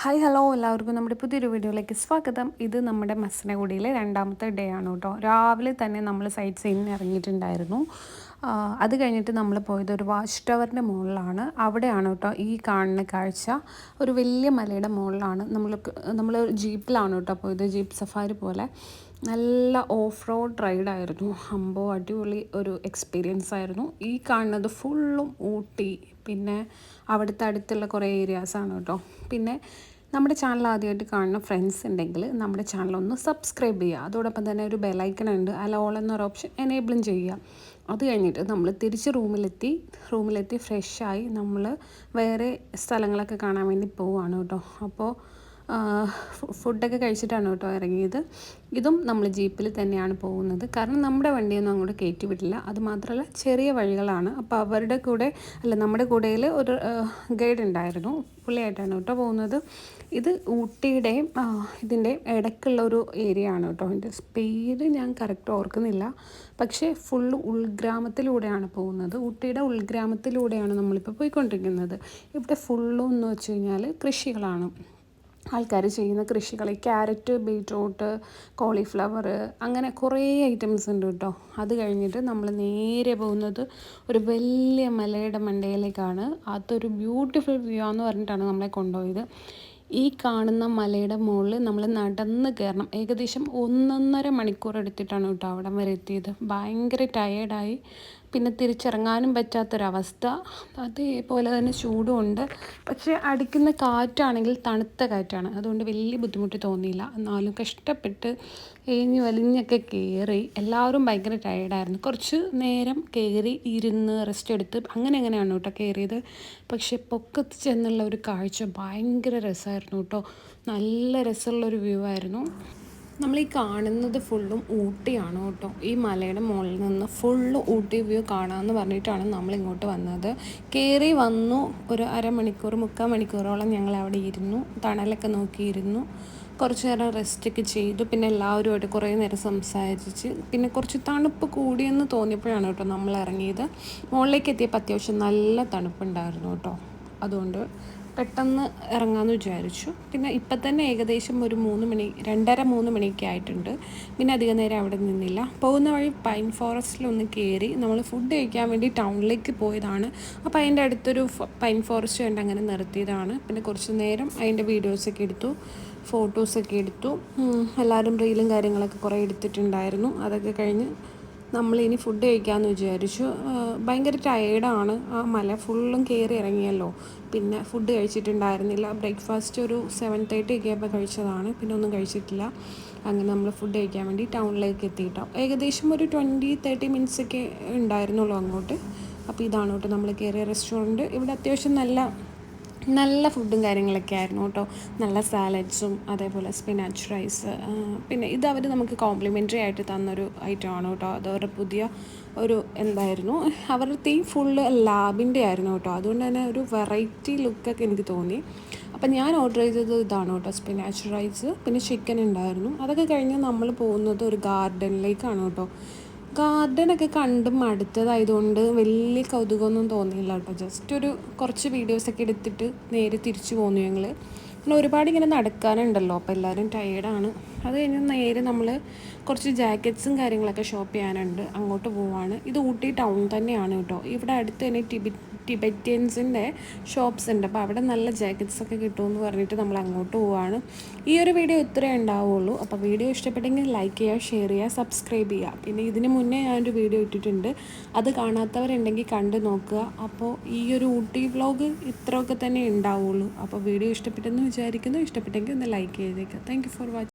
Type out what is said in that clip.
Hi hello എല്ലാവർക്കും നമ്മുടെ പുതിയൊരു വീഡിയോയിലേക്ക് സ്വാഗതം. ഇത് നമ്മുടെ മസനഗുഡിയിലെ രണ്ടാമത്തെ ഡേ ആണ് കേട്ടോ. രാവിലെ തന്നെ നമ്മൾ സൈറ്റ് സീയിങ് ഇറങ്ങിയിട്ടുണ്ടായിരുന്നു. അത് കഴിഞ്ഞിട്ട് നമ്മൾ പോയത് ഒരു വാച്ച് ടവറിൻ്റെ മുകളിലാണ്. അവിടെയാണ് കേട്ടോ ഈ കാണുന്ന കാഴ്ച. ഒരു വലിയ മലയുടെ മുകളിലാണ് നമ്മൾ ജീപ്പിലാണ് കേട്ടോ പോയത്. ജീപ്പ് സഫാരി പോലെ നല്ല ഓഫ് റോഡ് റൈഡായിരുന്നു. അമ്പോ അടിപൊളി ഒരു എക്സ്പീരിയൻസ് ആയിരുന്നു. ഈ കാണുന്നത് ഫുള്ളും ഊട്ടി, പിന്നെ അവിടുത്തെ അടുത്തുള്ള കുറേ ഏരിയാസാണ് കേട്ടോ. പിന്നെ നമ്മുടെ ചാനൽ ആദ്യമായിട്ട് കാണുന്ന ഫ്രണ്ട്സ് ഉണ്ടെങ്കിൽ നമ്മുടെ ചാനൽ ഒന്ന് സബ്സ്ക്രൈബ് ചെയ്യുക. അതോടൊപ്പം തന്നെ ഒരു ബെലൈക്കൺ ഉണ്ട്, അല്ല ഓൾ എന്നൊരു ഓപ്ഷൻ എനേബിളും ചെയ്യുക. അത് കഴിഞ്ഞിട്ട് നമ്മൾ തിരിച്ച് റൂമിലെത്തി ഫ്രഷായി നമ്മൾ വേറെ സ്ഥലങ്ങളൊക്കെ കാണാൻ വേണ്ടി പോവുകയാണ് കേട്ടോ. അപ്പോൾ ഫുഡൊക്കെ കഴിച്ചിട്ടാണ് കേട്ടോ ഇറങ്ങിയത്. ഇതും നമ്മൾ ജീപ്പിൽ തന്നെയാണ് പോകുന്നത്. കാരണം നമ്മുടെ വണ്ടിയൊന്നും അങ്ങോട്ട് കയറ്റി വിടില്ല. അതുമാത്രമല്ല ചെറിയ വഴികളാണ്. അപ്പോൾ നമ്മുടെ കൂടെയിൽ ഒരു ഗൈഡ് ഉണ്ടായിരുന്നു. പുള്ളിയായിട്ടാണ് കേട്ടോ പോകുന്നത്. ഇത് ഊട്ടിയുടെയും ഇതിൻ്റെ ഇടയ്ക്കുള്ള ഒരു ഏരിയ ആണ് കേട്ടോ. എൻ്റെ പേര് ഞാൻ കറക്റ്റ് ഓർക്കുന്നില്ല. പക്ഷേ ഫുള്ള് ഉൾഗ്രാമത്തിലൂടെയാണ് പോകുന്നത്. ഊട്ടിയുടെ ഉൾഗ്രാമത്തിലൂടെയാണ് നമ്മളിപ്പോൾ പോയിക്കൊണ്ടിരിക്കുന്നത്. ഇവിടെ ഫുള്ളും എന്ന് വെച്ച് കഴിഞ്ഞാൽ കൃഷികളാണ്. ആൾക്കാർ ചെയ്യുന്ന കൃഷികൾ, ക്യാരറ്റ്, ബീറ്റ്റൂട്ട്, കോളിഫ്ലവർ, അങ്ങനെ കുറേ ഐറ്റംസ് ഉണ്ട് കേട്ടോ. അത് കഴിഞ്ഞിട്ട് നമ്മൾ നേരെ പോകുന്നത് ഒരു വലിയ മലയുടെ മണ്ടയിലേക്കാണ്. അതൊരു ബ്യൂട്ടിഫുൾ വ്യൂ എന്ന് പറഞ്ഞിട്ടാണ് നമ്മളെ കൊണ്ടുപോയത്. ഈ കാണുന്ന മലയുടെ മുകളിൽ നമ്മൾ നടന്ന് കയറണം. ഏകദേശം 1.5 മണിക്കൂർ എടുത്തിട്ടാണ് കേട്ടോ അവിടം വരെ എത്തിയത്. ഭയങ്കര ടയേർഡായി. പിന്നെ തിരിച്ചിറങ്ങാനും പറ്റാത്തൊരവസ്ഥ. അതേപോലെ തന്നെ ചൂടുമുണ്ട്. പക്ഷേ അടിക്കുന്ന കാറ്റാണെങ്കിൽ തണുത്ത കാറ്റാണ്. അതുകൊണ്ട് വലിയ ബുദ്ധിമുട്ട് തോന്നിയില്ല. എന്നാലും കഷ്ടപ്പെട്ട് ഏഞ്ഞ് വലിഞ്ഞൊക്കെ കയറി. എല്ലാവരും ഭയങ്കര ടയേർഡായിരുന്നു. കുറച്ച് നേരം കയറി ഇരുന്ന് റെസ്റ്റ് എടുത്ത് അങ്ങനെയാണ് കേട്ടോ കയറിയത്. പക്ഷേ പൊക്കത്ത് ചെന്നുള്ള ഒരു കാഴ്ച ഭയങ്കര രസമായിരുന്നു കേട്ടോ. നല്ല രസമുള്ളൊരു വ്യൂ ആയിരുന്നു. നമ്മൾ ഈ കാണുന്നത് ഫുള്ളും ഊട്ടിയാണ് കേട്ടോ. ഈ മലയുടെ മുകളിൽ നിന്ന് ഫുള്ള് ഊട്ടി വ്യൂ കാണാമെന്ന് പറഞ്ഞിട്ടാണ് നമ്മളിങ്ങോട്ട് വന്നത്. കയറി വന്നു. ഒരു അരമണിക്കൂർ 3/4 മണിക്കൂറോളം ഞങ്ങൾ അവിടെ ഇരുന്നു. തണലൊക്കെ നോക്കിയിരുന്നു. കുറച്ച് നേരം റെസ്റ്റൊക്കെ ചെയ്തു. പിന്നെ എല്ലാവരുമായിട്ട് കുറേ നേരം സംസാരിച്ച് പിന്നെ കുറച്ച് തണുപ്പ് കൂടിയെന്ന് തോന്നിയപ്പോഴാണ് കേട്ടോ നമ്മൾ ഇറങ്ങിയത്. മുകളിലേക്ക് എത്തിയപ്പോൾ അത്യാവശ്യം നല്ല തണുപ്പുണ്ടായിരുന്നു കേട്ടോ. അതുകൊണ്ട് പെട്ടെന്ന് ഇറങ്ങാമെന്ന് വിചാരിച്ചു. പിന്നെ ഇപ്പം തന്നെ ഏകദേശം ഒരു 2:30-3 മണിയൊക്കെ ആയിട്ടുണ്ട്. പിന്നെ അധികം നേരം അവിടെ നിന്നില്ല. പോകുന്ന വഴി പൈൻ ഫോറസ്റ്റിലൊന്ന് കയറി നമ്മൾ ഫുഡ് കഴിക്കാൻ വേണ്ടി ടൗണിലേക്ക് പോയതാണ്. അപ്പോൾ അതിൻ്റെ അടുത്തൊരു പൈൻ ഫോറസ്റ്റ് കണ്ട് അങ്ങനെ നിർത്തിയതാണ്. പിന്നെ കുറച്ച് നേരം അതിൻ്റെ വീഡിയോസൊക്കെ എടുത്തു, ഫോട്ടോസൊക്കെ എടുത്തു. എല്ലാവരും റീലും കാര്യങ്ങളൊക്കെ കുറേ എടുത്തിട്ടുണ്ടായിരുന്നു. അതൊക്കെ കഴിഞ്ഞ് നമ്മളിനി ഫുഡ് കഴിക്കാമെന്ന് വിചാരിച്ചു. ഭയങ്കര ടയേർഡാണ്. ആ മല ഫുള്ളും കയറി ഇറങ്ങിയല്ലോ. പിന്നെ ഫുഡ് കഴിച്ചിട്ടുണ്ടായിരുന്നില്ല. ബ്രേക്ക്ഫാസ്റ്റ് ഒരു 7:30 ഒക്കെ ആയപ്പോൾ കഴിച്ചതാണ്. പിന്നെ ഒന്നും കഴിച്ചിട്ടില്ല. അങ്ങനെ നമ്മൾ ഫുഡ് കഴിക്കാൻ വേണ്ടി ടൗണിലേക്ക് എത്തിയിട്ടോ. ഏകദേശം ഒരു 20-30 മിനിറ്റ്സൊക്കെ ഉണ്ടായിരുന്നുള്ളൂ അങ്ങോട്ട്. അപ്പോൾ ഇതാണ് കേട്ടോ നമ്മൾ കയറിയ റെസ്റ്റോറൻറ്റ്. ഇവിടെ അത്യാവശ്യം നല്ല ഫുഡും കാര്യങ്ങളൊക്കെ ആയിരുന്നു കേട്ടോ. നല്ല സാലഡ്സും അതേപോലെ സ്പിനാച്ച് റൈസ്. പിന്നെ ഇത് അവർ നമുക്ക് കോംപ്ലിമെൻ്ററി ആയിട്ട് തന്നൊരു ഐറ്റമാണ് കേട്ടോ. അതവരുടെ പുതിയ ഒരു എന്തായിരുന്നു, അവരുടെ തീം ഫുള്ള് ലാബിൻ്റെ ആയിരുന്നു കേട്ടോ. അതുകൊണ്ട് തന്നെ ഒരു വെറൈറ്റി ലുക്കൊക്കെ എനിക്ക് തോന്നി. അപ്പം ഞാൻ ഓർഡർ ചെയ്തത് ഇതാണ് കേട്ടോ, സ്പിനാച്ച് റൈസ്. പിന്നെ ചിക്കൻ ഉണ്ടായിരുന്നു. അതൊക്കെ കഴിഞ്ഞ് നമ്മൾ പോകുന്നത് ഒരു ഗാർഡനിലേക്കാണ് കേട്ടോ. ഗാർഡനൊക്കെ കണ്ട് മടുത്തതായതുകൊണ്ട് വലിയ കൗതുകമൊന്നും തോന്നിയില്ല കേട്ടോ. ജസ്റ്റ് കുറച്ച് വീഡിയോസൊക്കെ എടുത്തിട്ട് നേരെ തിരിച്ചു പോന്നു ഞങ്ങൾ. പിന്നെ ഒരുപാട് ഇങ്ങനെ നടക്കാനുണ്ടല്ലോ, അപ്പോൾ എല്ലാവരും ടയേർഡാണ്. അത് കഴിഞ്ഞ് നേരെ നമ്മൾ കുറച്ച് ജാക്കറ്റ്സും കാര്യങ്ങളൊക്കെ ഷോപ്പ് ചെയ്യാനുണ്ട്, അങ്ങോട്ട് പോവാണ്. ഇത് ഊട്ടി ടൗൺ തന്നെയാണ് കേട്ടോ. ഇവിടെ അടുത്ത് തന്നെ ടിബറ്റിയൻസിൻ്റെ ഷോപ്സ് ഉണ്ട്. അപ്പോൾ അവിടെ നല്ല ജാക്കറ്റ്സൊക്കെ കിട്ടുമെന്ന് പറഞ്ഞിട്ട് നമ്മൾ അങ്ങോട്ട് പോവാണ്. ഈ ഒരു വീഡിയോ ഇത്രയേ ഉണ്ടാവുള്ളൂ. അപ്പോൾ വീഡിയോ ഇഷ്ടപ്പെട്ടെങ്കിൽ ലൈക്ക് ചെയ്യുക, ഷെയർ ചെയ്യുക, സബ്സ്ക്രൈബ് ചെയ്യുക. പിന്നെ ഇതിന് മുന്നേ ഞാനൊരു വീഡിയോ ഇട്ടിട്ടുണ്ട്, അത് കാണാത്തവരുണ്ടെങ്കിൽ കണ്ടു നോക്കുക. അപ്പോൾ ഈ ഒരു ഊട്ടി വ്ലോഗ് ഇത്രയൊക്കെ തന്നെ ഉണ്ടാവുള്ളൂ. അപ്പോൾ വീഡിയോ ഇഷ്ടപ്പെട്ടെന്ന് വിചാരിക്കുന്നു. ഇഷ്ടപ്പെട്ടെങ്കിൽ ഒന്ന് ലൈക്ക് ചെയ്തേക്കുക. Thank you for watching.